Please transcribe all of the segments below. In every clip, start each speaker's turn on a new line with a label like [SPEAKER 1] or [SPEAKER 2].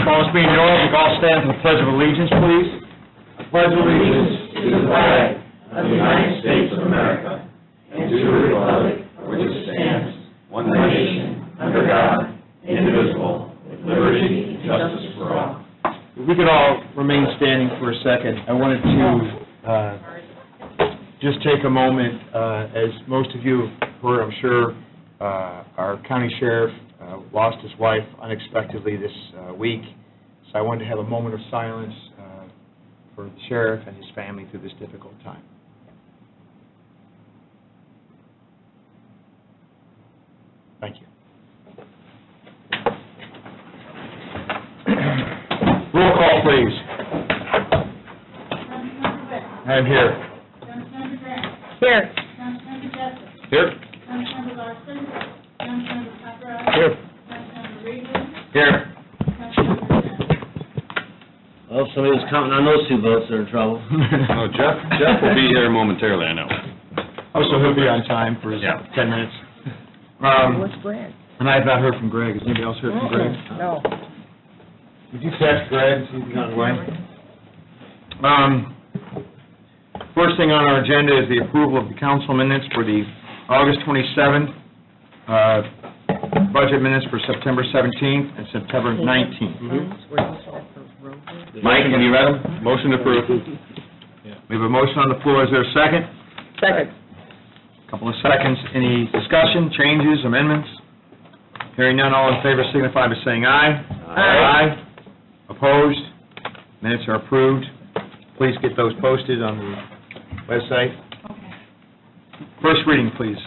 [SPEAKER 1] Calls being in order, we all stand for the Pledge of Allegiance, please.
[SPEAKER 2] I pledge allegiance to the flag of the United States of America and to the republic for which it stands, one nation, under God, indivisible, with liberty and justice for all.
[SPEAKER 1] If we could all remain standing for a second, I wanted to just take a moment, as most of you heard, I'm sure, our county sheriff lost his wife unexpectedly this week, so I wanted to have a moment of silence for the sheriff and his family through this difficult time. Thank you. Roll call, please. I'm here.
[SPEAKER 3] Councilmember Grant.
[SPEAKER 4] Here.
[SPEAKER 3] Councilmember Jessup.
[SPEAKER 1] Here.
[SPEAKER 3] Councilmember Larson. Councilmember Paparad.
[SPEAKER 1] Here.
[SPEAKER 3] Councilmember Reagan.
[SPEAKER 1] Here.
[SPEAKER 3] Councilmember Grant.
[SPEAKER 5] Well, if somebody was counting on those two votes, they're in trouble.
[SPEAKER 6] Oh, Jeff will be here momentarily, I know.
[SPEAKER 1] Oh, so he'll be on time for his 10 minutes.
[SPEAKER 4] What's Greg?
[SPEAKER 1] And I have not heard from Greg. Has anybody else heard from Greg?
[SPEAKER 4] No.
[SPEAKER 1] Would you text Greg and see if he's on the way? First thing on our agenda is the approval of the council minutes for the August 27th, budget minutes for September 17th and September 19th.
[SPEAKER 5] Mike, have you read them?
[SPEAKER 6] Motion approved.
[SPEAKER 1] We have a motion on the floor. Is there a second?
[SPEAKER 4] Second.
[SPEAKER 1] Couple of seconds. Any discussion, changes, amendments? Hearing none, all in favor signify by saying aye.
[SPEAKER 4] Aye.
[SPEAKER 1] Opposed? Minutes are approved. Please get those posted on the website. First reading, please.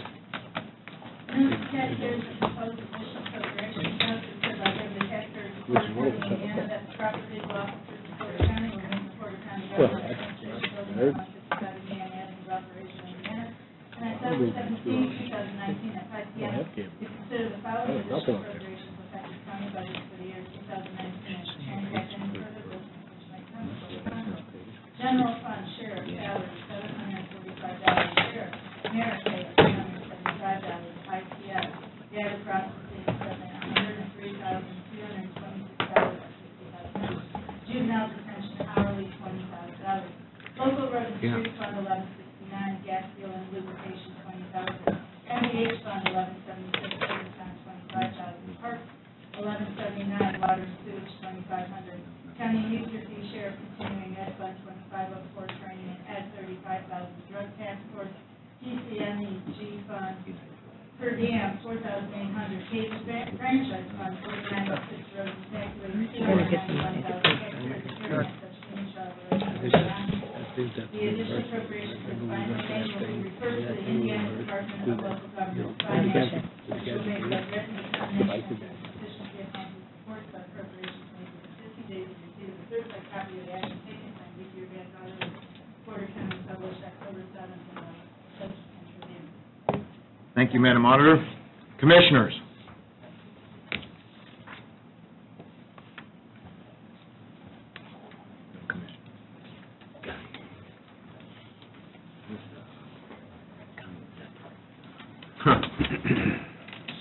[SPEAKER 3] Mr. Taxpayers have proposed additional appropriation notes to provide the taxpayers of Porter County, Indiana, that the proper legal officers of Porter County will make the Porter County Government Administration Building 155 Indiana Avenue operation in Indiana. And I set 17/2019 at 5 p.m. to consider the following additional appropriations effective county budget for the year 2019 and to transact any further business which may come before the council. General fund, sheriff, salary, $745, sheriff, merit pay, $375, ICS, data processing, $703,226.65. Juvenile detention, hourly, $20,000. Local road and street fund, $1169, gas, fuel, and lubrication, $20,000. MVH fund, $1176, overtime, $25,000. Parks, $1179, water and sewage, $2,500. County user fee share, continuing ed fund, $2504, training and ed, $35,000. Drug task force, TCMEG fund, per diem, $4,800. Cable franchise fund, $4906, road and taxiway, $291,000. The additional appropriations for the final payment will be referred to the Indiana Department of Local Government Finance, which will make a written determination of the sufficiency of funds to support the appropriations made within 50 days of receipt of a certified copy of the action taken by Weekly Advance Auto, Porter County, published October 7th in the Legislative Tribune.
[SPEAKER 1] Thank you, Madam Auditor. Commissioners.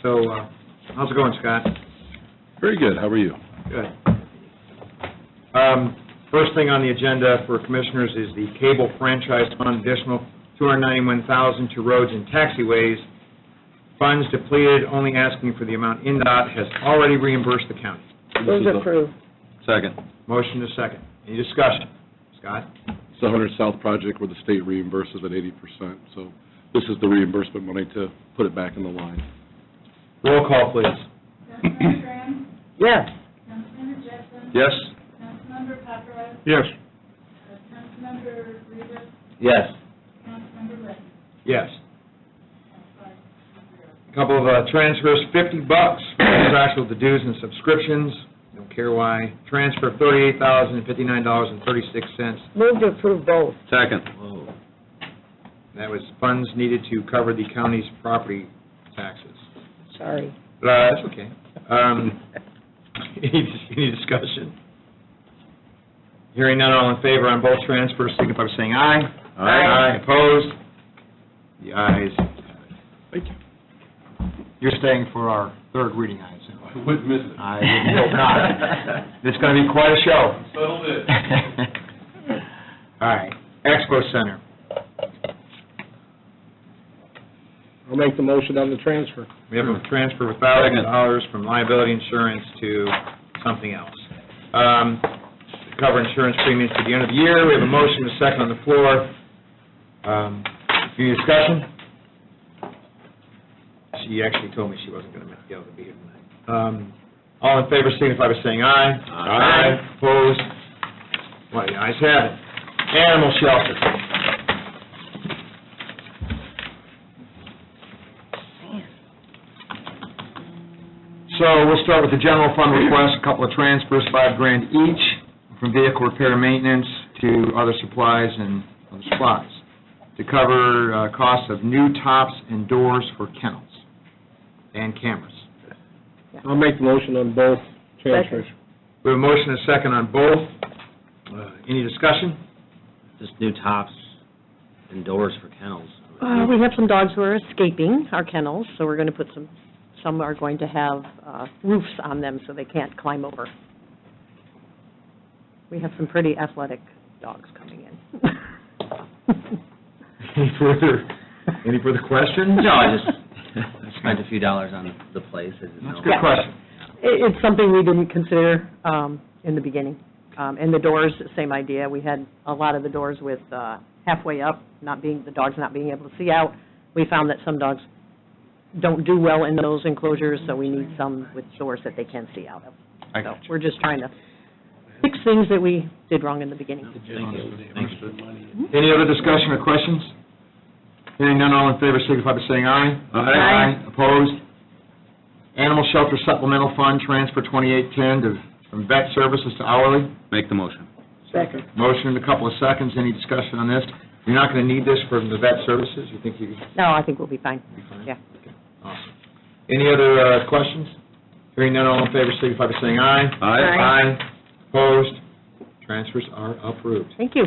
[SPEAKER 1] So, how's it going, Scott?
[SPEAKER 6] Very good, how are you?
[SPEAKER 1] Good. First thing on the agenda for commissioners is the cable franchise fund, additional $291,000 to roads and taxiways. Funds depleted, only asking for the amount INDOT has already reimbursed the county.
[SPEAKER 4] Move to approve.
[SPEAKER 6] Second.
[SPEAKER 1] Motion to second. Any discussion? Scott?
[SPEAKER 6] It's the 100 South project where the state reimburses at 80%, so this is the reimbursement money to put it back in the line.
[SPEAKER 1] Roll call, please.
[SPEAKER 3] Councilmember Graham?
[SPEAKER 4] Yes.
[SPEAKER 3] Councilmember Jessup?
[SPEAKER 1] Yes?
[SPEAKER 3] Councilmember Paparad?
[SPEAKER 1] Yes.
[SPEAKER 3] Councilmember Reagan?
[SPEAKER 5] Yes.
[SPEAKER 3] Councilmember Litton?
[SPEAKER 1] Yes. A couple of transfers, $50 contractual to dues and subscriptions, don't care why. Transfer $38,059.36.
[SPEAKER 4] Move to approve both.
[SPEAKER 6] Second.
[SPEAKER 5] Whoa.
[SPEAKER 1] That was funds needed to cover the county's property taxes.
[SPEAKER 4] Sorry.
[SPEAKER 1] That's okay. Any discussion? Hearing none, all in favor on both transfers, signify by saying aye.
[SPEAKER 6] Aye.
[SPEAKER 1] Opposed? The ayes have it.
[SPEAKER 6] Thank you.
[SPEAKER 1] You're staying for our third reading, I assume.
[SPEAKER 6] I wouldn't miss it.
[SPEAKER 1] I would hope not. It's going to be quite a show.
[SPEAKER 6] Settled it.
[SPEAKER 1] All right, Expo Center.
[SPEAKER 7] I'll make the motion on the transfer.
[SPEAKER 1] We have a transfer of $1,000 from liability insurance to something else. To cover insurance premiums to the end of the year. We have a motion, a second on the floor. Any discussion? She actually told me she wasn't going to be able to be here tonight. All in favor signify by saying aye.
[SPEAKER 5] Aye.
[SPEAKER 1] Opposed? Well, the ayes have it. Animal shelter. So we'll start with the general fund request, a couple of transfers, $5,000 each, from vehicle repair and maintenance to other supplies and other supplies, to cover costs of new tops and doors for kennels and cameras.
[SPEAKER 7] I'll make the motion on both transfers.
[SPEAKER 1] We have a motion and a second on both. Any discussion?
[SPEAKER 5] Just new tops and doors for kennels.
[SPEAKER 4] We have some dogs who are escaping our kennels, so we're going to put some are going to have roofs on them so they can't climb over. We have some pretty athletic dogs coming in.
[SPEAKER 1] Any further questions?
[SPEAKER 5] No, I spent a few dollars on the place. I didn't
[SPEAKER 1] That's
[SPEAKER 5] know.
[SPEAKER 1] a good question.
[SPEAKER 4] It's something we didn't consider in the beginning. And the doors, same idea. We had a lot of the doors with halfway up, the dogs not being able to see out. We found that some dogs don't do well in those enclosures, so we need some with doors that they can see out of.
[SPEAKER 1] I
[SPEAKER 4] So
[SPEAKER 1] got you.
[SPEAKER 4] we're just trying to fix things that we did wrong in the beginning.
[SPEAKER 1] Any other discussion or questions? Hearing none, all in favor signify by saying aye.
[SPEAKER 4] Aye.
[SPEAKER 1] Opposed? Animal Shelter Supplemental Fund, transfer 2810 from vet services to hourly.
[SPEAKER 2] Make the motion.
[SPEAKER 4] Second.
[SPEAKER 1] Motion in a couple of seconds. Any discussion on this? You're not going to need this for the vet services? You think you
[SPEAKER 4] No, I think we'll be fine.
[SPEAKER 1] be fine?
[SPEAKER 4] Yeah.
[SPEAKER 1] Okay, awesome. Any other questions? Hearing none, all in favor signify by saying aye.
[SPEAKER 4] Aye.
[SPEAKER 1] Opposed? Transfers are approved.
[SPEAKER 4] Thank you.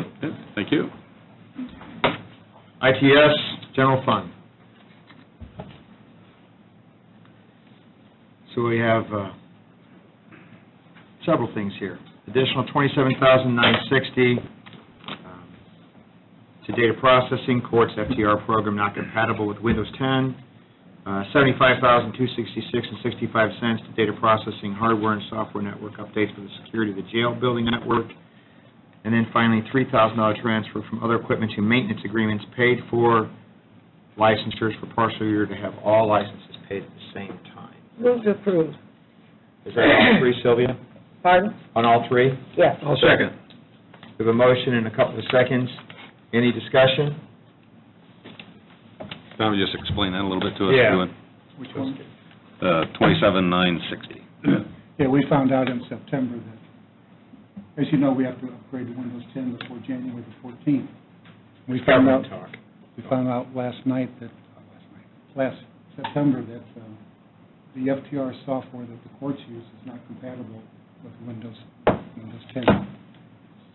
[SPEAKER 2] Thank you.
[SPEAKER 1] ITS General Fund. So we have several things here. Additional $27,960 to data processing, courts FTR program not compatible with Windows 10. $75,266 and 65 cents to data processing hardware and software network updates for the security of the jail building network. And then finally, $3,000 transfer from other equipment to maintenance agreements paid for licensures for partial year to have all licenses paid at the same time.
[SPEAKER 4] Move to approve.
[SPEAKER 1] Is that all three, Sylvia?
[SPEAKER 4] Pardon?
[SPEAKER 1] On all three?
[SPEAKER 4] Yes.
[SPEAKER 2] I'll second.
[SPEAKER 1] We have a motion in a couple of seconds. Any discussion?
[SPEAKER 2] Why don't you just explain that a little bit to us?
[SPEAKER 1] Yeah.
[SPEAKER 2] Ewan?
[SPEAKER 8] Which one?
[SPEAKER 2] 27,960.
[SPEAKER 8] Yeah, we found out in September that, as you know, we have to upgrade to Windows 10 before January the 14th. We found out last September that the FTR software that the courts use is not compatible with Windows 10.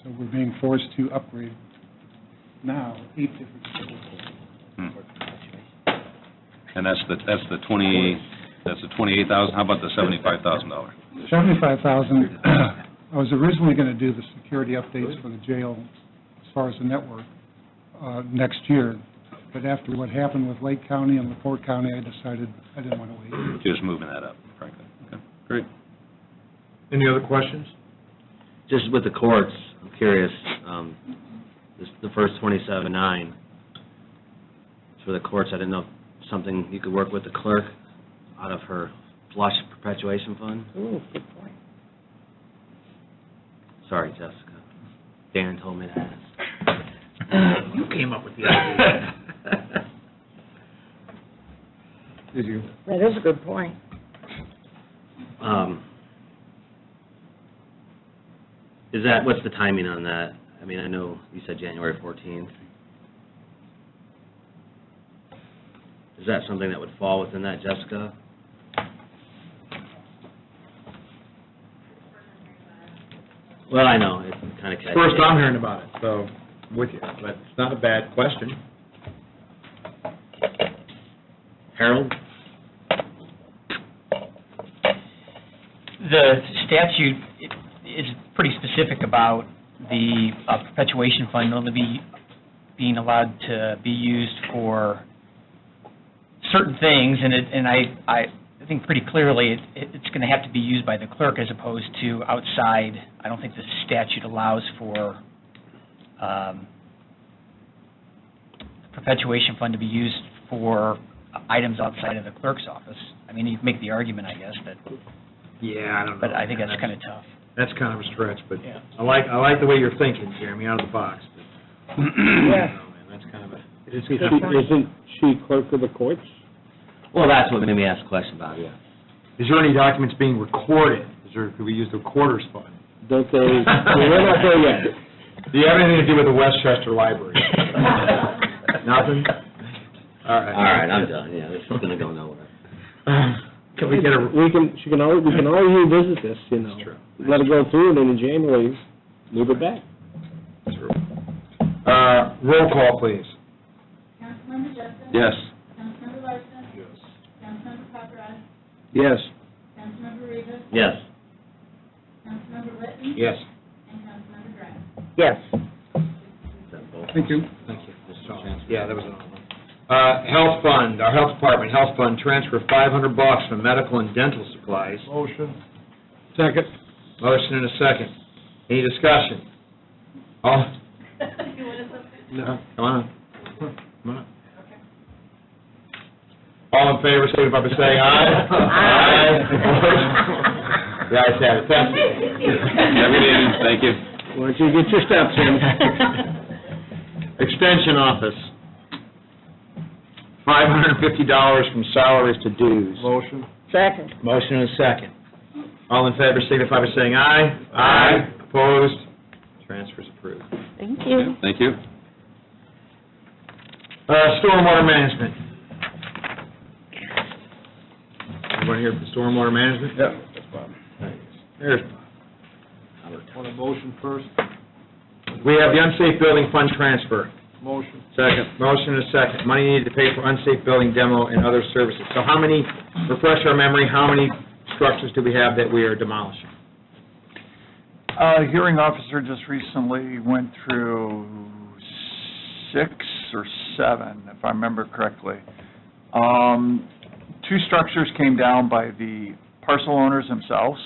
[SPEAKER 8] So we're being forced to upgrade now 8 different systems.
[SPEAKER 2] And that's the 28,000, how about the $75,000?
[SPEAKER 8] $75,000, I was originally going to do the security updates for the jail as far as the network next year, but after what happened with Lake County and LaPorte County, I decided I didn't want to wait.
[SPEAKER 2] Just moving that up, frankly. Okay, great.
[SPEAKER 1] Any other questions?
[SPEAKER 5] Just with the courts, I'm curious, the first 27.9, for the courts, I didn't know if something you could work with the clerk out of her flush perpetuation fund?
[SPEAKER 4] Ooh, good point.
[SPEAKER 5] Sorry, Jessica. Dan told me to ask.
[SPEAKER 1] You came up with the idea. Did you?
[SPEAKER 4] That is a good point.
[SPEAKER 5] What's the timing on that? I mean, I know you said January 14th. Is that something that would fall within that, Jessica? Well, I know, it kind of catches.
[SPEAKER 1] First I'm hearing about it, so, with you, but it's not a bad question.
[SPEAKER 5] Harold?
[SPEAKER 9] The statute is pretty specific about the perpetuation fund only being allowed to be used for certain things, and I think pretty clearly it's going to have to be used by the clerk as opposed to outside. I don't think the statute allows for perpetuation fund to be used for items outside of the clerk's office. I mean, you can make the argument, I guess, that,
[SPEAKER 1] Yeah, I don't know.
[SPEAKER 9] but I think that's kind of tough.
[SPEAKER 1] That's kind of a stretch, but
[SPEAKER 9] Yeah.
[SPEAKER 1] I like the way you're thinking, Jeremy, out of the box. But, man, that's kind of a, it is kind of,
[SPEAKER 7] Isn't she clerk of the courts?
[SPEAKER 5] Well, that's what made me ask a question about, yeah.
[SPEAKER 1] is there any documents being recorded? Could we use the recorder's fund?
[SPEAKER 7] Don't they, we're not there yet.
[SPEAKER 1] Do you have anything to do with the Westchester Library? Nothing? All right.
[SPEAKER 5] All right, I'm done, yeah, this is going to go nowhere.
[SPEAKER 1] Can we get a,
[SPEAKER 7] We can always revisit this, you know.
[SPEAKER 1] That's true.
[SPEAKER 7] Let it go through, and then in January, move it back.
[SPEAKER 1] roll call, please?
[SPEAKER 3] Councilmember Justin?
[SPEAKER 6] Yes.
[SPEAKER 3] Councilmember Larson? Yes. Councilmember Paparad?
[SPEAKER 7] Yes.
[SPEAKER 3] Councilmember Rivas?
[SPEAKER 5] Yes.
[SPEAKER 3] Councilmember Litton?
[SPEAKER 1] Yes.
[SPEAKER 3] And Councilmember Graham.
[SPEAKER 4] Yes.
[SPEAKER 1] Thank you. Thank you. Yeah, that was another one. Health fund, our health department, health fund, transfer $500 from medical and dental supplies.
[SPEAKER 7] Motion. Second.
[SPEAKER 1] Motion and a second. Any discussion? All,
[SPEAKER 3] You want to?
[SPEAKER 1] no, come on. Come on. All in favor, signify by saying aye.
[SPEAKER 4] Aye.
[SPEAKER 1] Opposed? The ayes have it. Thank you.
[SPEAKER 6] Have a good evening. Thank you.
[SPEAKER 7] Why don't you get your steps in?
[SPEAKER 1] Extension office, $550 from salaries to dues.
[SPEAKER 7] Motion.
[SPEAKER 4] Second.
[SPEAKER 1] Motion and a second. All in favor, signify by saying aye. Aye. Opposed? Transfer's approved.
[SPEAKER 4] Thank you.
[SPEAKER 6] Thank you.
[SPEAKER 1] Stormwater management. Everybody here for stormwater management?
[SPEAKER 7] Yeah, that's Bob.
[SPEAKER 1] There's,
[SPEAKER 7] Want a motion first?
[SPEAKER 1] we have the unsafe building fund transfer.
[SPEAKER 7] Motion.
[SPEAKER 1] Second. Motion and a second. Money needed to pay for unsafe building demo and other services. So how many, refresh our memory, how many structures do we have that we are demolishing?
[SPEAKER 10] Hearing officer just recently went through 6 or 7, if I remember correctly. 2 structures came down by the parcel owners themselves.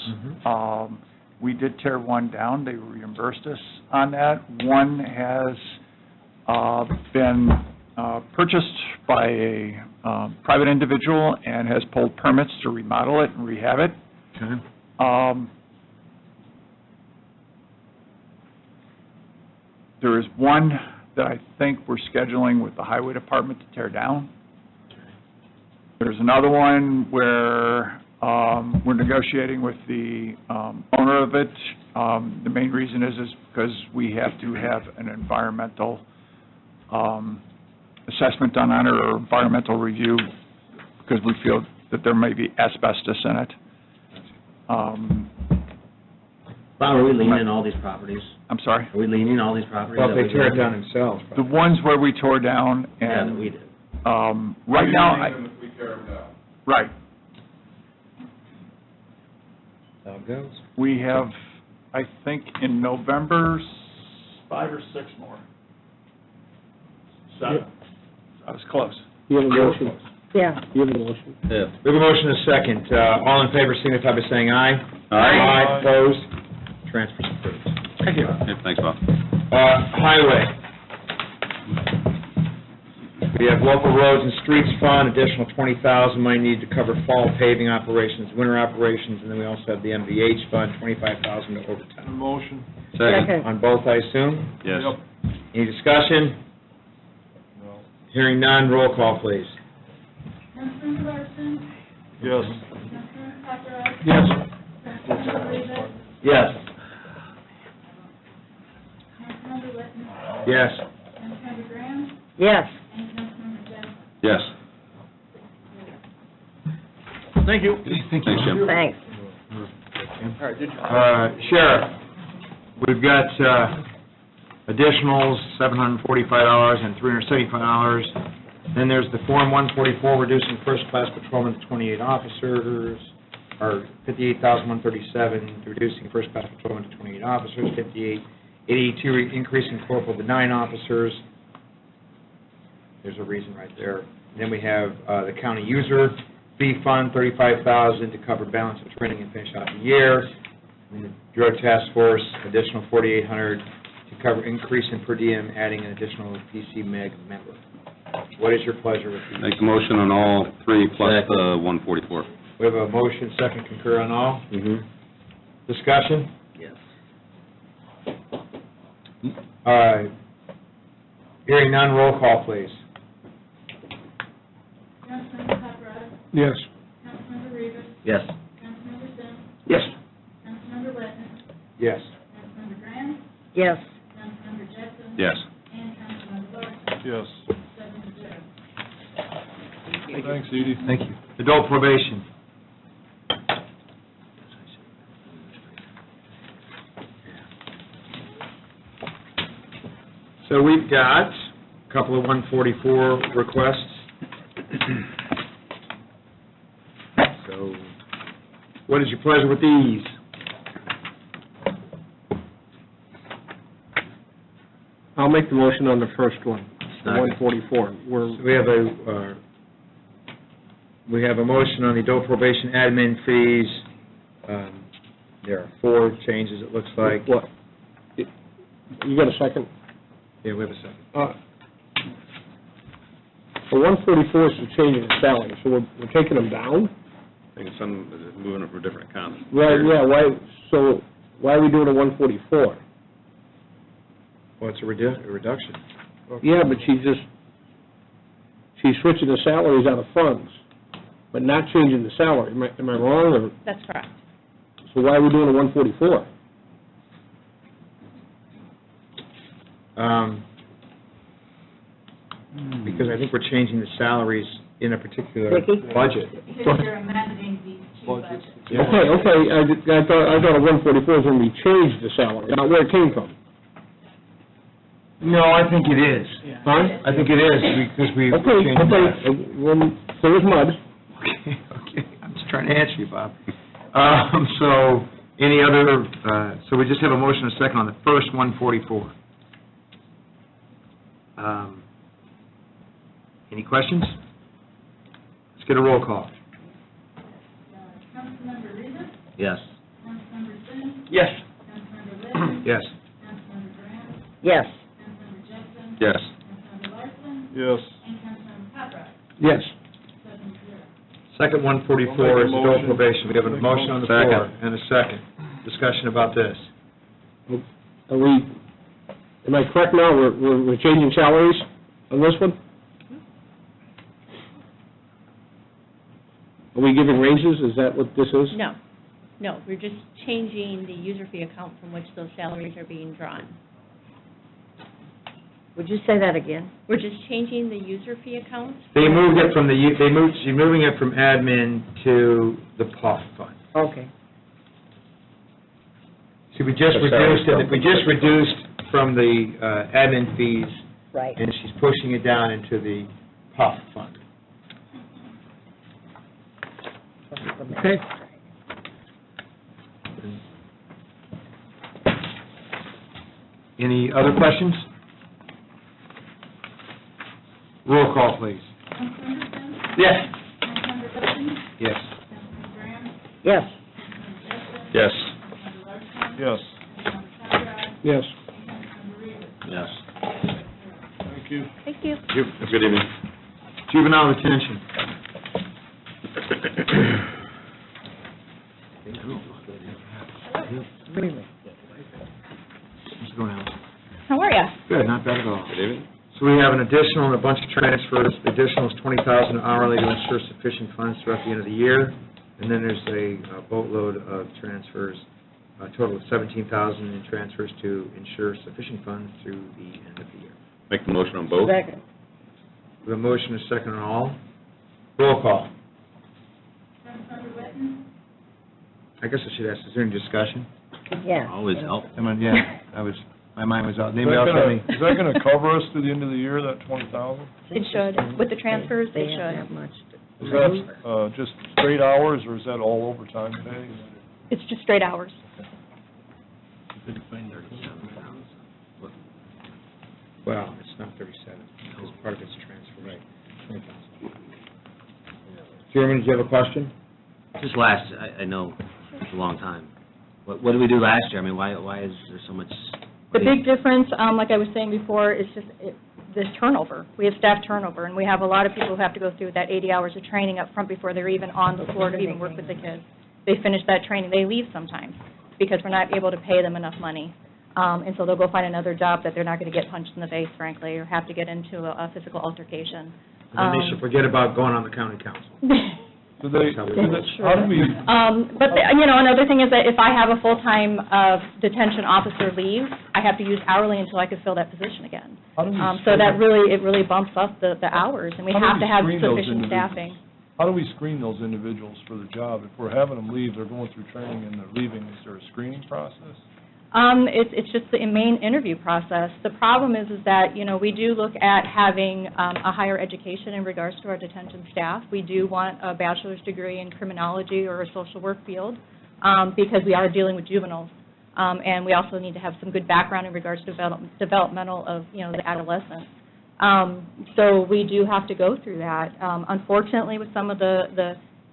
[SPEAKER 10] We did tear one down. They reimbursed us on that. One has been purchased by a private individual and has pulled permits to remodel it and rehab it.
[SPEAKER 1] Okay.
[SPEAKER 10] There is one that I think we're scheduling with the highway department to tear down. There's another one where we're negotiating with the owner of it. The main reason is because we have to have an environmental assessment done on it, or environmental review, because we feel that there may be asbestos in it.
[SPEAKER 5] Bob, are we leaning all these properties?
[SPEAKER 10] I'm sorry?
[SPEAKER 5] Are we leaning all these properties?
[SPEAKER 1] Well, if
[SPEAKER 5] that
[SPEAKER 1] they
[SPEAKER 5] we
[SPEAKER 1] tear it
[SPEAKER 5] did?
[SPEAKER 1] down themselves.
[SPEAKER 10] The ones where we tore down,
[SPEAKER 5] Yeah, that
[SPEAKER 10] and
[SPEAKER 5] we did.
[SPEAKER 10] right now, right,
[SPEAKER 1] How it goes.
[SPEAKER 10] we have, I think, in November, 5 or 6 more. 7. I was close.
[SPEAKER 7] You have a motion.
[SPEAKER 4] Yeah.
[SPEAKER 7] You have a motion.
[SPEAKER 5] Yeah.
[SPEAKER 1] We have a motion and a second. All in favor, signify by saying aye.
[SPEAKER 6] Aye.
[SPEAKER 1] Opposed? Transfer's approved.
[SPEAKER 10] Thank you.
[SPEAKER 6] Yeah, thanks, Bob.
[SPEAKER 1] Highway. We have local roads and streets fund, additional $20,000 money needed to cover fall paving operations, winter operations, and then we also have the MVH fund, $25,000 to overtime.
[SPEAKER 7] Motion.
[SPEAKER 6] Second.
[SPEAKER 1] On both, I assume?
[SPEAKER 6] Yes.
[SPEAKER 1] Any discussion? Hearing none, roll call, please.
[SPEAKER 3] Councilmember Larson?
[SPEAKER 7] Yes.
[SPEAKER 3] Councilmember Paparad?
[SPEAKER 7] Yes.
[SPEAKER 3] Councilmember Rivas?
[SPEAKER 5] Yes.
[SPEAKER 3] Councilmember Litton?
[SPEAKER 1] Yes.
[SPEAKER 3] Councilmember Graham?
[SPEAKER 4] Yes.
[SPEAKER 3] And Councilmember Jensen?
[SPEAKER 6] Yes.
[SPEAKER 1] Thank you.
[SPEAKER 6] Thanks, Jim.
[SPEAKER 4] Thanks.
[SPEAKER 1] Sheriff, we've got additionals, $745 and $375. Then there's the Form 144, reducing first-class patrolmen to 28 officers. or 58,137, reducing first class patrolmen to 28 officers, 882, increasing corporal to 9 officers. There's a reason right there. And then we have the county user fee fund, 35,000 to cover balance of training and finish out the year. And the drug task force, additional 4,800 to cover increase in per diem, adding an additional PC-MEG member. What is your pleasure with these?
[SPEAKER 2] Make the motion on all three plus the 144.
[SPEAKER 1] We have a motion, second concur on all.
[SPEAKER 5] Mm-hmm.
[SPEAKER 1] Discussion?
[SPEAKER 5] Yes.
[SPEAKER 1] Hearing none, roll call, please.
[SPEAKER 3] Councilmember Paparad,
[SPEAKER 7] Yes.
[SPEAKER 3] Councilmember Rivas,
[SPEAKER 5] Yes.
[SPEAKER 3] Councilmember Sims,
[SPEAKER 7] Yes.
[SPEAKER 3] Councilmember Whitman,
[SPEAKER 1] Yes.
[SPEAKER 3] Councilmember Graham,
[SPEAKER 4] Yes.
[SPEAKER 3] Councilmember Jackson.
[SPEAKER 2] Yes.
[SPEAKER 3] And Councilmember Larson,
[SPEAKER 7] Yes.
[SPEAKER 3] 7-0.
[SPEAKER 7] Thanks, Edie.
[SPEAKER 1] Thank you. Adult probation. So we've got a couple of 144 requests. So what is your pleasure with these?
[SPEAKER 7] I'll make the motion on the first one, the
[SPEAKER 5] Second.
[SPEAKER 7] 144. We're,
[SPEAKER 1] So we have a motion on the adult probation admin fees. There are 4 changes, it looks like.
[SPEAKER 7] what? You got a second?
[SPEAKER 1] Yeah, we have a second.
[SPEAKER 7] The 144 is the change in salary, so we're taking them down?
[SPEAKER 2] I think some moving it for different accounts.
[SPEAKER 7] Right, yeah, why are we doing a 144?
[SPEAKER 1] Well, it's a reduction.
[SPEAKER 7] Yeah, but she's switching the salaries out of funds, but not changing the salary. Am I wrong, or,
[SPEAKER 4] That's correct.
[SPEAKER 7] so why are we doing a 144?
[SPEAKER 1] Because I think we're changing the salaries in a particular
[SPEAKER 4] Vicki?
[SPEAKER 1] budget.
[SPEAKER 3] Because you're amending the two budgets.
[SPEAKER 1] Yeah.
[SPEAKER 7] Okay, I thought a 144 was when we changed the salary, not where it came from.
[SPEAKER 1] No, I think it is.
[SPEAKER 7] Huh?
[SPEAKER 1] I think it is, because we
[SPEAKER 7] Okay,
[SPEAKER 1] changed
[SPEAKER 7] okay,
[SPEAKER 1] that.
[SPEAKER 7] well, so is mud.
[SPEAKER 1] Okay, I'm just trying to answer you, Bob. So, any other, so we just have a motion and a second on the first 144. Any questions? Let's get a roll call.
[SPEAKER 3] Councilmember Rivas,
[SPEAKER 5] Yes.
[SPEAKER 3] Councilmember Sims,
[SPEAKER 1] Yes.
[SPEAKER 3] Councilmember Whitman,
[SPEAKER 1] Yes.
[SPEAKER 3] Councilmember Graham,
[SPEAKER 4] Yes.
[SPEAKER 3] Councilmember Jackson.
[SPEAKER 2] Yes.
[SPEAKER 3] Councilmember Larson,
[SPEAKER 7] Yes.
[SPEAKER 3] and Councilmember Paparad,
[SPEAKER 7] Yes.
[SPEAKER 3] 7-0.
[SPEAKER 1] Second 144 is adult probation. We have a motion on the floor
[SPEAKER 2] Second.
[SPEAKER 1] and a second. Discussion about this.
[SPEAKER 7] Are we, am I correct now, we're changing salaries on this one? Are we giving raises, is that what this is?
[SPEAKER 11] No, we're just changing the user fee account from which those salaries are being drawn.
[SPEAKER 4] Would you say that again?
[SPEAKER 11] We're just changing the user fee account.
[SPEAKER 1] They moved it from she's moving it from admin to the POF fund.
[SPEAKER 4] Okay.
[SPEAKER 1] See, we just reduced from the admin fees,
[SPEAKER 4] Right.
[SPEAKER 1] and she's pushing it down into the POF fund. Okay. Any other questions? Roll call, please.
[SPEAKER 3] Councilmember Sims,
[SPEAKER 1] Yes.
[SPEAKER 3] Councilmember Whitman,
[SPEAKER 1] Yes.
[SPEAKER 3] Councilmember Graham,
[SPEAKER 4] Yes.
[SPEAKER 3] Councilmember Jackson.
[SPEAKER 2] Yes.
[SPEAKER 3] Councilmember Larson.
[SPEAKER 7] Yes.
[SPEAKER 3] Councilmember Paparad,
[SPEAKER 7] Yes.
[SPEAKER 3] and Councilmember Rivas,
[SPEAKER 5] Yes.
[SPEAKER 3] 7-0.
[SPEAKER 7] Thank you.
[SPEAKER 11] Thank you.
[SPEAKER 2] Have a good evening.
[SPEAKER 1] Juvenile detention.
[SPEAKER 4] Really?
[SPEAKER 1] What's going on?
[SPEAKER 11] How are you?
[SPEAKER 1] Good, not bad at all.
[SPEAKER 2] Good evening.
[SPEAKER 1] So we have an additional and a bunch of transfers. The additional is $20,000 hourly to ensure sufficient funds throughout the end of the year. And then there's a boatload of transfers, a total of $17,000 in transfers to ensure sufficient funds through the end of the year.
[SPEAKER 2] Make the motion on both.
[SPEAKER 4] Second.
[SPEAKER 1] We have a motion and a second on all. Roll call.
[SPEAKER 3] Councilmember Whitman,
[SPEAKER 1] I guess I should ask, is there any discussion?
[SPEAKER 4] Yeah.
[SPEAKER 5] Always help.
[SPEAKER 1] My mind was out. Anybody else have any?
[SPEAKER 7] Is that gonna cover us to the end of the year, that 20,000?
[SPEAKER 11] It should. With the transfers,
[SPEAKER 4] They
[SPEAKER 11] it
[SPEAKER 4] have
[SPEAKER 11] should.
[SPEAKER 4] that much.
[SPEAKER 10] Is that just straight hours, or is that all overtime pay?
[SPEAKER 12] It's just straight hours.
[SPEAKER 1] Well, it's not 37, because part of it's transfer. Right. 20,000. Chairman, did you have a question?
[SPEAKER 5] Just last, I know it's a long time. What did we do last year? I mean, why is there so much?
[SPEAKER 12] The big difference, like I was saying before, is just this turnover. We have staff turnover, and we have a lot of people who have to go through that 80 hours of training up front before they're even on the floor to even work with the kids. They finish that training, they leave sometimes, because we're not able to pay them enough money. And so they'll go find another job that they're not going to get punched in the face, frankly, or have to get into a physical altercation.
[SPEAKER 1] And then they should forget about going on the county council.
[SPEAKER 10] How do we,
[SPEAKER 12] another thing is that if I have a full-time detention officer leave, I have to use hourly until I can fill that position again. So that really bumps up the hours, and we have to have sufficient staffing.
[SPEAKER 10] How do we screen those individuals for the job? If we're having them leave, they're going through training and they're leaving, is there a screening process?
[SPEAKER 12] It's just the main interview process. The problem is that, we do look at having a higher education in regards to our detention staff. We do want a bachelor's degree in criminology or a social work field because we are dealing with juveniles. And we also need to have some good background in regards to developmental of, the adolescent. So we do have to go through that. Unfortunately, with some of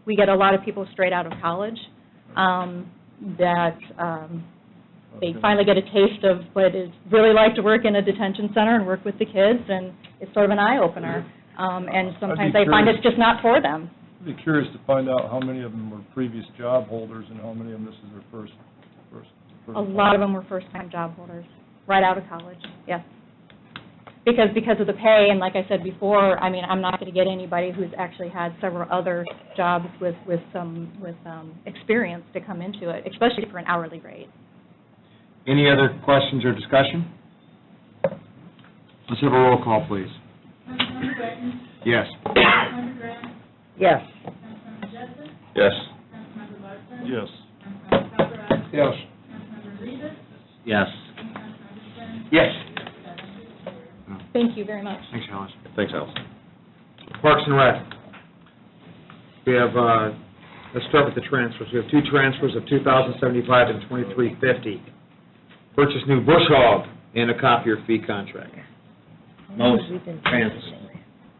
[SPEAKER 12] we get a lot of people straight out of college they finally get a taste of what it's really like to work in a detention center and work with the kids, and it's sort of an eye-opener. And sometimes they find it's just not for them.
[SPEAKER 10] I'd be curious to find out how many of them were previous job holders and how many of them this is their first.
[SPEAKER 12] A lot of them were first-time job holders, right out of college, yes. Because of the pay, and like I said before, I'm not going to get anybody who's actually had several other jobs with experience to come into it, especially for an hourly rate.
[SPEAKER 1] Any other questions or discussion? Let's have a roll call, please.
[SPEAKER 3] Councilmember Witten?
[SPEAKER 1] Yes.
[SPEAKER 3] Councilmember Graham?
[SPEAKER 4] Yes.
[SPEAKER 3] Councilmember Jessup?
[SPEAKER 2] Yes.
[SPEAKER 3] Councilmember Larson?
[SPEAKER 10] Yes.
[SPEAKER 3] Councilmember Paparad?
[SPEAKER 1] Yes.
[SPEAKER 3] Councilmember Rivas?
[SPEAKER 5] Yes.
[SPEAKER 3] And Councilmember Stern?
[SPEAKER 1] Yes.
[SPEAKER 12] Thank you very much.
[SPEAKER 1] Thanks, Alice.
[SPEAKER 2] Thanks, Alice.
[SPEAKER 1] Parks and Rec. We have, let's start with the transfers. We have two transfers of $2,075 and $2,350. Purchase new bush hog and a copier fee contract.
[SPEAKER 5] Motion.
[SPEAKER 1] Transfers.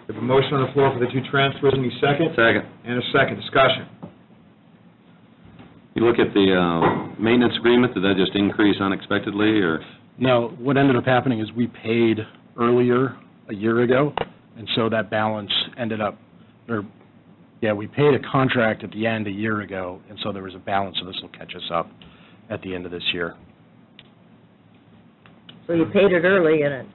[SPEAKER 1] We have a motion on the floor for the two transfers. Any second?
[SPEAKER 2] Second.
[SPEAKER 1] And a second. Discussion.
[SPEAKER 2] You look at the maintenance agreement, did that just increase unexpectedly, or?
[SPEAKER 7] No, what ended up happening is we paid earlier, a year ago, and so that balance ended up, we paid a contract at the end a year ago, and so there was a balance, so this will catch us up at the end of this year.
[SPEAKER 13] So you paid it early, and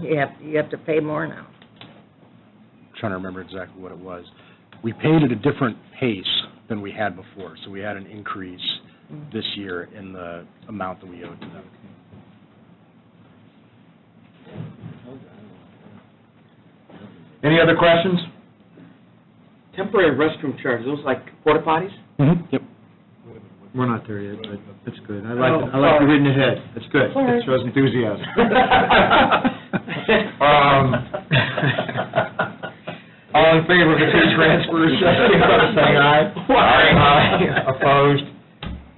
[SPEAKER 13] you have to pay more now.
[SPEAKER 7] I'm trying to remember exactly what it was. We paid at a different pace than we had before, so we had an increase this year in the amount that we owed to them.
[SPEAKER 1] Any other questions? Temporary restroom charges, those like porta potties?
[SPEAKER 7] Yep.
[SPEAKER 1] We're not there yet, but that's good. I like the reading ahead. That's good. It shows enthusiasm. All in favor of the two transfers, signify by saying aye. Aye. Opposed?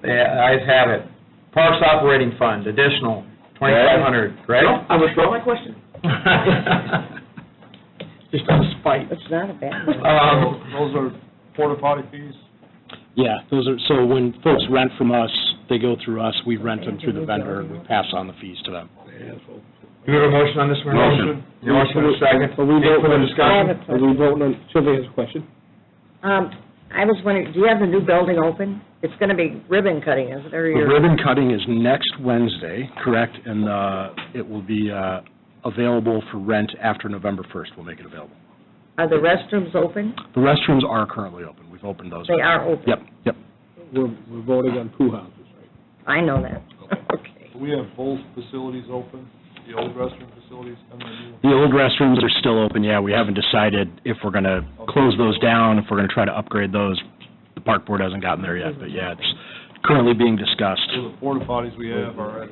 [SPEAKER 1] The ayes have it. Parks Operating Fund, additional $2,500. Greg?
[SPEAKER 13] I withdraw my question.
[SPEAKER 1] Just out of spite.
[SPEAKER 13] It's not a bad one.
[SPEAKER 10] Those are porta potty fees?
[SPEAKER 7] Yeah, those are, so when folks rent from us, they go through us, we rent them through the vendor, and we pass on the fees to them.
[SPEAKER 1] Do we have a motion on this one?
[SPEAKER 2] Motion.
[SPEAKER 1] Your motion and a second.
[SPEAKER 7] Are we
[SPEAKER 1] Any
[SPEAKER 7] voting
[SPEAKER 1] further
[SPEAKER 7] on-
[SPEAKER 1] discussion?
[SPEAKER 7] Are we voting on, Sylvia has a question?
[SPEAKER 13] I was wondering, do you have the new building open? It's going to be ribbon cutting, is it? Or
[SPEAKER 7] The ribbon cutting is next Wednesday, correct, and it will be available for rent after November 1st. We'll make it available.
[SPEAKER 13] Are the restrooms open?
[SPEAKER 7] The restrooms are currently open. We've opened those.
[SPEAKER 13] They are open?
[SPEAKER 7] Yep. We're voting on pool houses, right?
[SPEAKER 13] I know that. Okay.
[SPEAKER 10] We have both facilities open, the old restroom facilities and the new?
[SPEAKER 7] The old restrooms are still open, yeah. We haven't decided if we're going to close those down, if we're going to try to upgrade those. The park board hasn't gotten there yet, but yeah, it's currently being discussed.
[SPEAKER 10] So the porta potties we have are at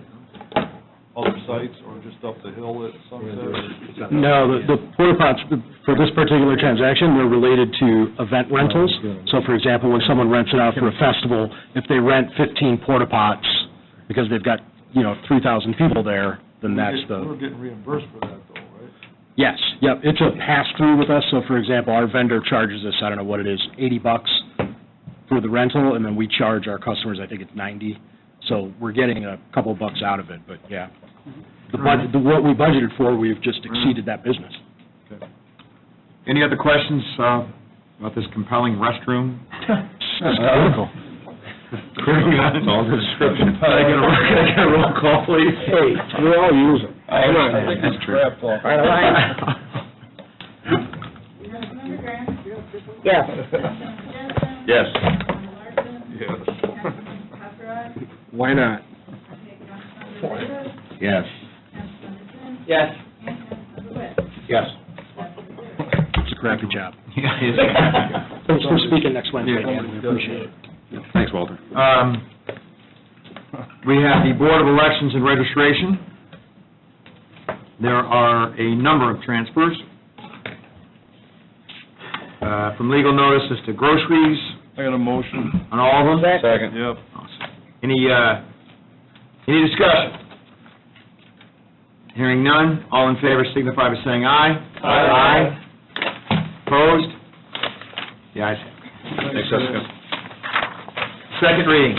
[SPEAKER 2] other sites, or just up the hill at Sunset?
[SPEAKER 7] No, the porta pots, for this particular transaction, they're related to event rentals. So for example, when someone rents it out for a festival, if they rent 15 porta pots, because they've got, 3,000 people there, then that's
[SPEAKER 2] We're
[SPEAKER 7] the,
[SPEAKER 2] getting reimbursed for that, though, right?
[SPEAKER 7] yes, yep, it's a pass-through with us. So for example, our vendor charges us, I don't know what it is, $80 for the rental, and then we charge our customers, I think it's $90. So we're getting a couple bucks out of it, but yeah. The budget, what we budgeted for, we've just exceeded that business.
[SPEAKER 1] Any other questions about this compelling restroom?
[SPEAKER 7] Critical.
[SPEAKER 1] It's all the description. Can I get a roll call, please?
[SPEAKER 7] Hey, we all use them.
[SPEAKER 2] I think it's crap talk.
[SPEAKER 3] Councilmember Graham?
[SPEAKER 13] Yes.
[SPEAKER 3] Councilmember Jessen?
[SPEAKER 2] Yes.
[SPEAKER 3] Councilmember Larson?
[SPEAKER 2] Yes.
[SPEAKER 3] Councilmember Paparad?
[SPEAKER 7] Why not?
[SPEAKER 3] Okay, Councilmember Rivas?
[SPEAKER 5] Yes.
[SPEAKER 3] Councilmember Sims?
[SPEAKER 9] Yes.
[SPEAKER 3] And Councilmember Webb?
[SPEAKER 1] Yes.
[SPEAKER 7] It's a crappy job.
[SPEAKER 1] Yeah, it is.
[SPEAKER 7] Thanks for speaking next Wednesday, Dan, we appreciate it.
[SPEAKER 6] Thanks, Walter.
[SPEAKER 1] We have the Board of Elections and Registration. There are a number of transfers, from legal notices to groceries,
[SPEAKER 2] I got a motion.
[SPEAKER 1] on all of them.
[SPEAKER 2] Second. Yep.
[SPEAKER 1] Any discussion? Hearing none, all in favor signify by saying aye.
[SPEAKER 2] Aye.
[SPEAKER 1] Opposed? The ayes have it.
[SPEAKER 6] Thanks, Jessica.
[SPEAKER 1] Second reading.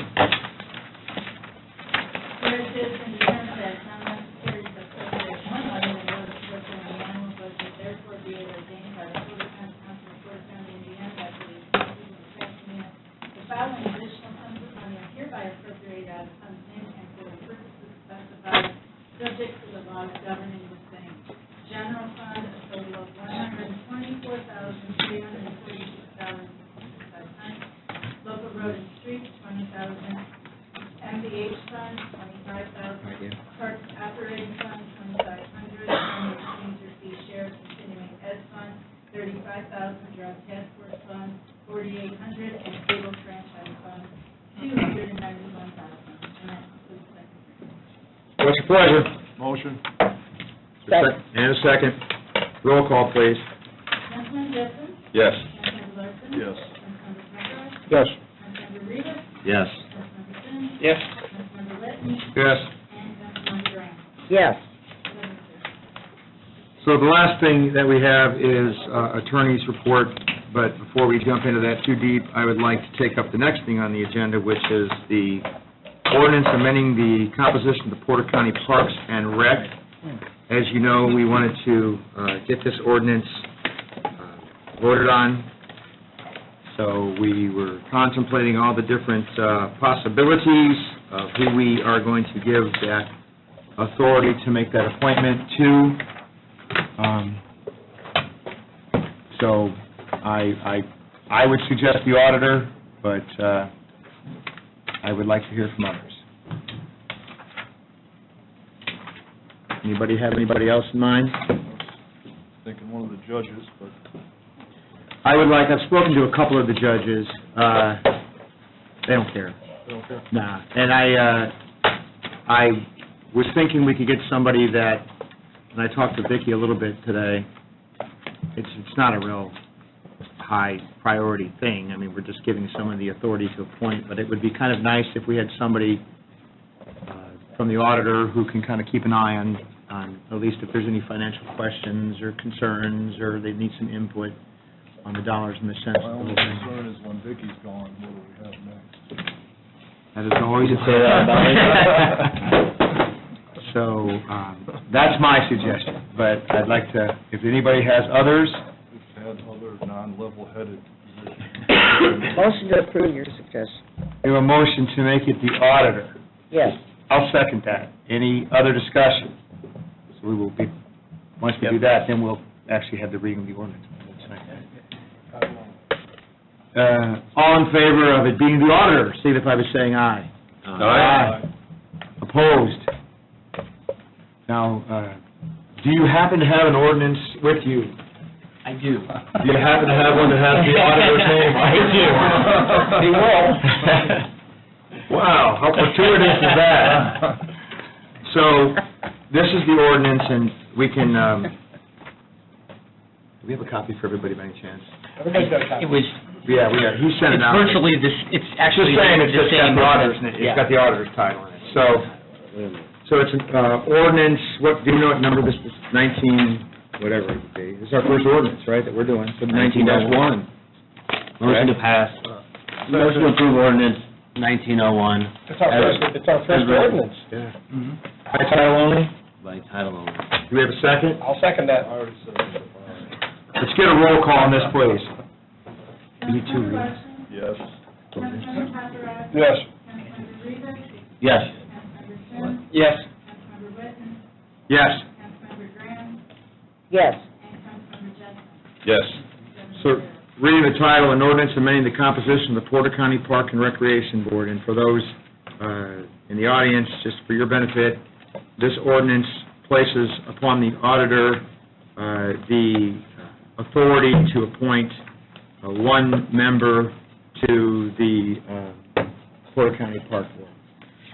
[SPEAKER 3] Whereas it has been determined that it's not necessary to appropriate one item in order to work on the annual budget, therefore be it ordained by the Porter County Council of Porter County, Indiana, that for the expenses of the past year, the following additional sums of money are hereby appropriated out of funds in and for the purposes specified, subject to the laws governing the same. General fund, a total of $124,346.65. Local road and streets, $20,000. MVH fund, $25,000. Parks operating fund, $2,500. County exchanger fee share continuing ed fund, $35,000. Drug task force fund, $4,800. And cable franchise fund, $291,000. And that concludes the second reading.
[SPEAKER 1] What's your pleasure?
[SPEAKER 2] Motion.
[SPEAKER 13] Second.
[SPEAKER 1] And a second. Roll call, please.
[SPEAKER 3] Councilman Jessen?
[SPEAKER 2] Yes.
[SPEAKER 3] Councilmember Larson?
[SPEAKER 2] Yes.
[SPEAKER 3] Councilmember Paparad?
[SPEAKER 7] Yes.
[SPEAKER 3] Councilmember Rivas?
[SPEAKER 5] Yes.
[SPEAKER 3] Councilmember Sims?
[SPEAKER 9] Yes.
[SPEAKER 3] Councilmember Whitten?
[SPEAKER 1] Yes.
[SPEAKER 3] And Councilmember Graham.
[SPEAKER 13] Yes.
[SPEAKER 1] So the last thing that we have is attorney's report, but before we jump into that too deep, I would like to take up the next thing on the agenda, which is the ordinance amending the composition of the Porter County Parks and Rec. As you know, we wanted to get this ordinance voted on, so we were contemplating all the different possibilities of who we are going to give that authority to make that appointment to. So I would suggest the auditor, but I would like to hear from others. Anybody have anybody else in mind?
[SPEAKER 2] Thinking one of the judges, but
[SPEAKER 1] I've spoken to a couple of the judges. They don't care.
[SPEAKER 2] they don't care.
[SPEAKER 1] Nah. And I was thinking we could get somebody that, and I talked to Vicki a little bit today, it's not a real high priority thing. I mean, we're just giving someone the authority to appoint, but it would be kind of nice if we had somebody from the auditor who can kind of keep an eye on at least if there's any financial questions or concerns, or they need some input on the dollars and the cents.
[SPEAKER 2] My only concern is when Vicky's gone, what do we have next?
[SPEAKER 1] That is always a
[SPEAKER 5] say that about
[SPEAKER 1] So, that's my suggestion, but I'd like to, if anybody has others,
[SPEAKER 2] We've had other non-level-headed positions.
[SPEAKER 13] Motion to approve your suggestion.
[SPEAKER 1] we have a motion to make it the auditor.
[SPEAKER 13] Yes.
[SPEAKER 1] I'll second that. Any other discussion? So we will be, once we do that, then we'll actually have the reading of the ordinance. All in favor of it being the auditor, signify by saying aye.
[SPEAKER 5] Aye.
[SPEAKER 1] Opposed? Now, do you happen to have an ordinance with you?
[SPEAKER 9] I do.
[SPEAKER 1] Do you happen to have one that has the auditor's name? I do.
[SPEAKER 9] He will.
[SPEAKER 1] Wow, how fortuitous is that? So, this is the ordinance, and we can, do we have a copy for everybody by any chance?
[SPEAKER 9] Everybody's got a copy. It was,
[SPEAKER 1] Yeah, we are, he sent it
[SPEAKER 9] it's
[SPEAKER 1] out.
[SPEAKER 9] virtually this, it's actually
[SPEAKER 1] Just saying,
[SPEAKER 9] the
[SPEAKER 1] it's just got
[SPEAKER 9] same.
[SPEAKER 1] the auditor's, it's got the auditor's title in it. So it's an ordinance, what, do you know what number this is, 19, whatever it would be. This is our first ordinance, right, that we're doing, so 19-1.
[SPEAKER 5] Motion to pass, motion to approve ordinance 1901.
[SPEAKER 2] It's our first ordinance.
[SPEAKER 1] Yeah. By title only?
[SPEAKER 5] By title only.
[SPEAKER 1] Do we have a second?
[SPEAKER 2] I'll second that.
[SPEAKER 1] Let's get a roll call on this, please. You need two
[SPEAKER 3] Councilmember
[SPEAKER 1] readings.
[SPEAKER 3] Washington?
[SPEAKER 2] Yes.
[SPEAKER 3] Councilmember Paparad?
[SPEAKER 2] Yes.
[SPEAKER 3] Councilmember Rivas?
[SPEAKER 5] Yes.
[SPEAKER 3] Councilmember Sims?
[SPEAKER 1] Yes.
[SPEAKER 3] Councilmember Whitten?
[SPEAKER 1] Yes.
[SPEAKER 3] Councilmember Graham?
[SPEAKER 13] Yes.
[SPEAKER 3] And Councilmember Jessen.
[SPEAKER 6] Yes.
[SPEAKER 1] So, reading the title, an ordinance amending the composition of the Porter County Park and Recreation Board, and for those in the audience, just for your benefit, this ordinance places upon the auditor the authority to appoint one member to the Porter County Park Board.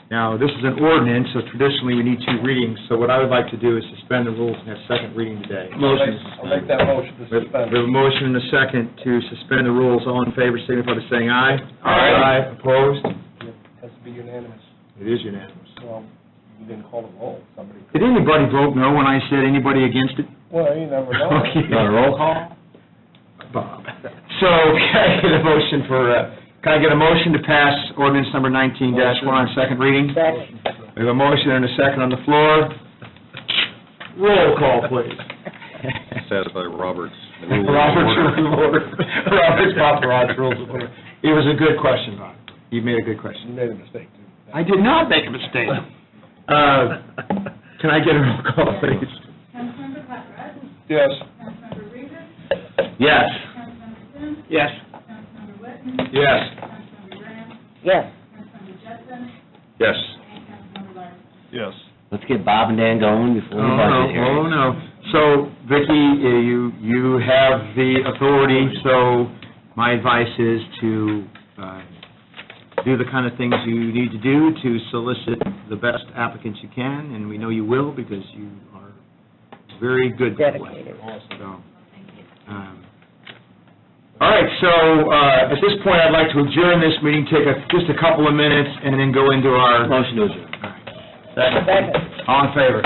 [SPEAKER 1] Now, this is an ordinance, so traditionally we need two readings, so what I would like to do is suspend the rules and have second reading today.
[SPEAKER 5] Motion.
[SPEAKER 2] I'll make that motion to
[SPEAKER 1] We have
[SPEAKER 2] suspend.
[SPEAKER 1] a motion and a second to suspend the rules. All in favor, signify by saying aye.
[SPEAKER 2] Aye.
[SPEAKER 1] Opposed?
[SPEAKER 2] Has to be unanimous.
[SPEAKER 1] It is unanimous.
[SPEAKER 2] Well, you didn't call the roll, somebody.
[SPEAKER 1] Did anybody vote no when I said anybody against it?
[SPEAKER 2] Well, you never know.
[SPEAKER 1] Okay.
[SPEAKER 5] You want a roll call?
[SPEAKER 1] Bob. So, can I get a motion for, can I get a motion to pass ordinance number 19-1 on second reading?
[SPEAKER 13] Second.
[SPEAKER 1] We have a motion and a second on the floor. Roll call, please.
[SPEAKER 6] Satisfy Robert's
[SPEAKER 1] Robert's Rules of Order. Robert's Paparad's Rules of Order. It was a good question, Bob. You made a good question.
[SPEAKER 2] You made a mistake, too.
[SPEAKER 1] I did not make a mistake. Can I get a roll call, please?
[SPEAKER 3] Councilmember Paparad?
[SPEAKER 2] Yes.
[SPEAKER 3] Councilmember Rivas?
[SPEAKER 5] Yes.
[SPEAKER 3] Councilmember Sims?
[SPEAKER 1] Yes.
[SPEAKER 3] Councilmember Whitten?
[SPEAKER 1] Yes.
[SPEAKER 3] Councilmember Graham?
[SPEAKER 13] Yes.
[SPEAKER 3] Councilmember Jessen?
[SPEAKER 6] Yes.
[SPEAKER 3] And Councilmember Larson.
[SPEAKER 2] Yes.
[SPEAKER 5] Let's get Bob and Dan going before we budget here.
[SPEAKER 1] Oh, no. So, Vicki, you have the authority, so my advice is to do the kind of things you need to do to solicit the best applicants you can, and we know you will because you are very good that way.
[SPEAKER 13] Dedicated.
[SPEAKER 1] So, all right, so at this point, I'd like to adjourn this meeting, take just a couple of minutes, and then go into our...
[SPEAKER 5] Motion to adjourn.
[SPEAKER 1] Second. All in favor?